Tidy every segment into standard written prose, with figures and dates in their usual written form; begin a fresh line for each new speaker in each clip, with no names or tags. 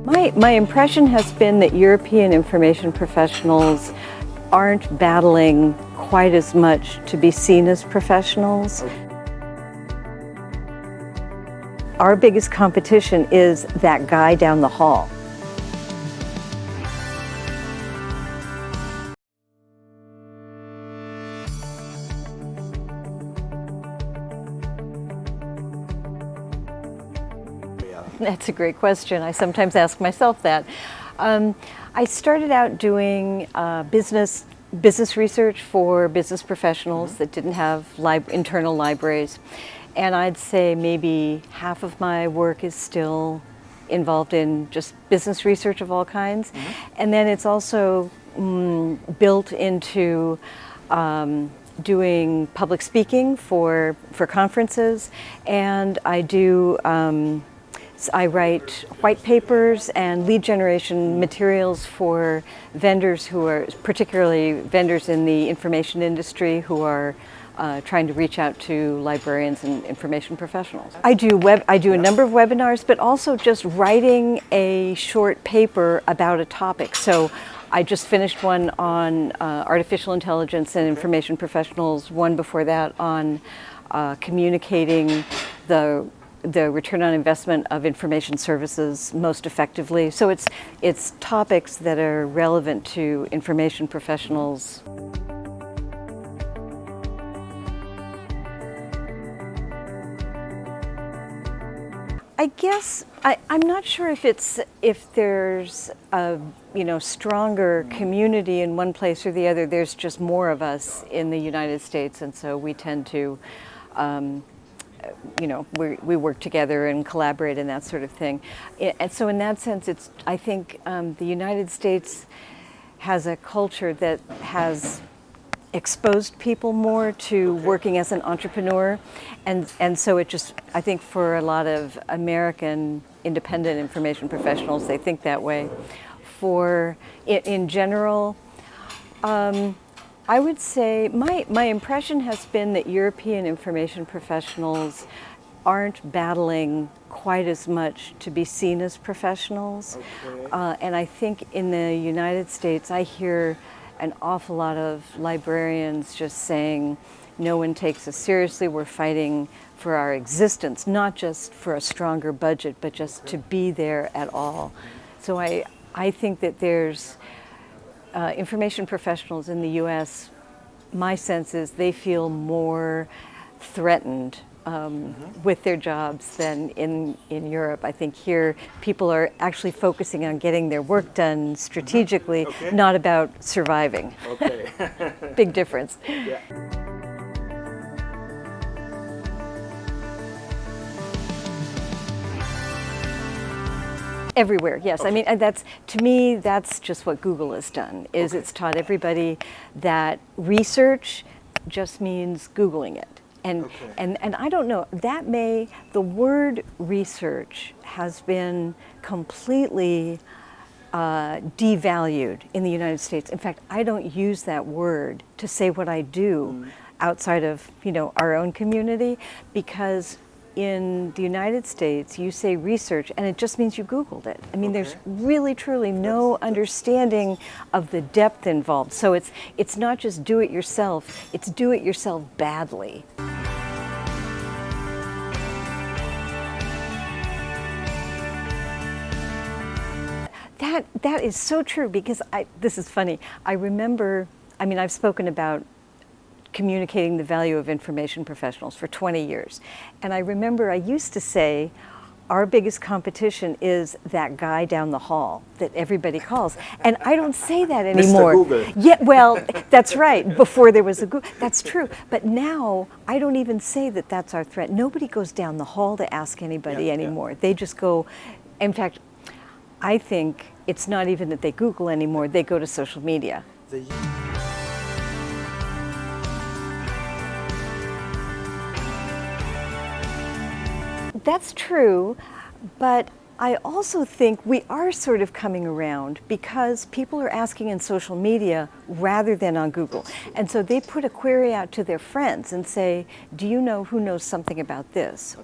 My impression has been that European information professionals aren't battling quite as much to be seen as professionals. Our biggest competition is that guy down the hall. That's a great question. I sometimes ask myself that. I started out doing business research for business professionals that didn't have internal libraries. And I'd say maybe half of my work is still involved in just business research of all kinds. And then it's also built into doing public speaking for conferences. And I write white papers and lead generation materials for vendors who are, particularly vendors in the information industry, who are trying to reach out to librarians and information professionals. I do a number of webinars, but also just writing a short paper about a topic. So I just finished one on artificial intelligence and information professionals, one before that on communicating the return on investment of information services most effectively. So it's topics that are relevant to information professionals. I guess I'm not sure if there's a stronger community in one place or the other. There's just more of us in the United States, and so we tend to we work together and collaborate and that sort of thing. And so in that sense, I think the United States has a culture that has exposed people more to working as an entrepreneur. And so I think for a lot of American independent information professionals, they think that way. In general, I would say my impression has been that European information professionals aren't battling quite as much to be seen as professionals. And I think in the United States, I hear an awful lot of librarians just saying, no one takes us seriously, we're fighting for our existence, not just for a stronger budget, but just to be there at all. So I think that there's information professionals in the U.S., my sense is they feel more threatened with their jobs than in Europe. I think here people are actually focusing on getting their work done strategically, not about surviving. Big difference.
Yeah.
Everywhere, yes. I mean, to me, that's just what Google has done, is it's taught everybody that research just means Googling it. And I don't know, the word research has been completely devalued in the United States. In fact, I don't use that word to say what I do outside of, our own community, because in the United States, you say research, and it just means you Googled it. I mean, there's really, truly no understanding of the depth involved. So it's not just do it yourself, it's do it yourself badly. That is so true, because this is funny. I remember, I've spoken about communicating the value of information professionals for 20 years. And I remember I used to say, our biggest competition is that guy down the hall that everybody calls. And I don't say that anymore.
Mr. Google.
Yeah, well, that's right. Before there was a Google, that's true. But now I don't even say that that's our threat. Nobody goes down the hall to ask anybody anymore. They just go, in fact, I think it's not even that they Google anymore, they go to social media. That's true, but I also think we are sort of coming around because people are asking in social media rather than on Google. And so they put a query out to their friends and say, do you know who knows something about this?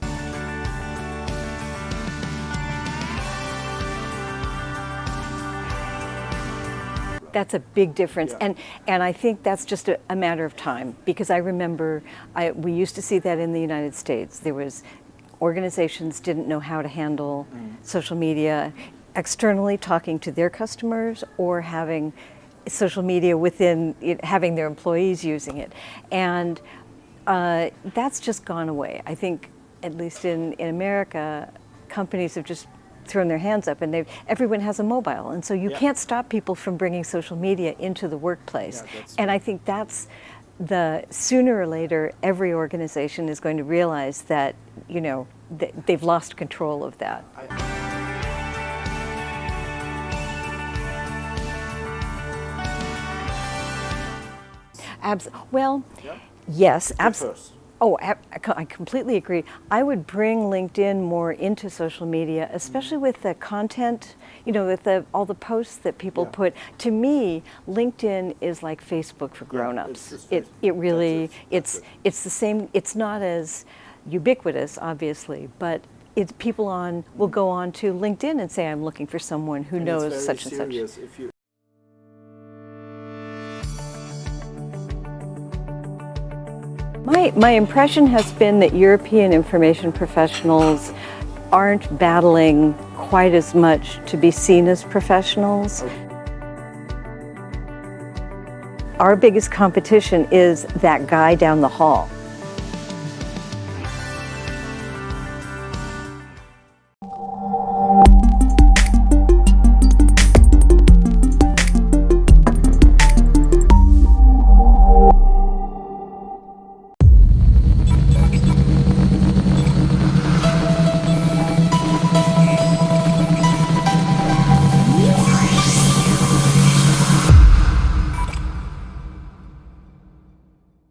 That's a big difference, and I think that's just a matter of time, because I remember we used to see that in the United States. There was organizations didn't know how to handle social media externally, talking to their customers, or having social media within having their employees using it, and that's just gone away. I think, at least in America, companies have just thrown their hands up, and everyone has a mobile, and so you can't stop people from bringing social media into the workplace. And I think that's sooner or later, every organization is going to realize that, they've lost control of that. Yes, absolutely. Oh, I completely agree. I would bring LinkedIn more into social media, especially with the content, with all the posts that people put. To me, LinkedIn is like Facebook for grown-ups. It really, it's the same. It's not as ubiquitous, obviously, but people will go on to LinkedIn and say, I'm looking for someone who knows such and such. My impression has been that European information professionals aren't battling quite as much to be seen as professionals. Our biggest competition is that guy down the hall.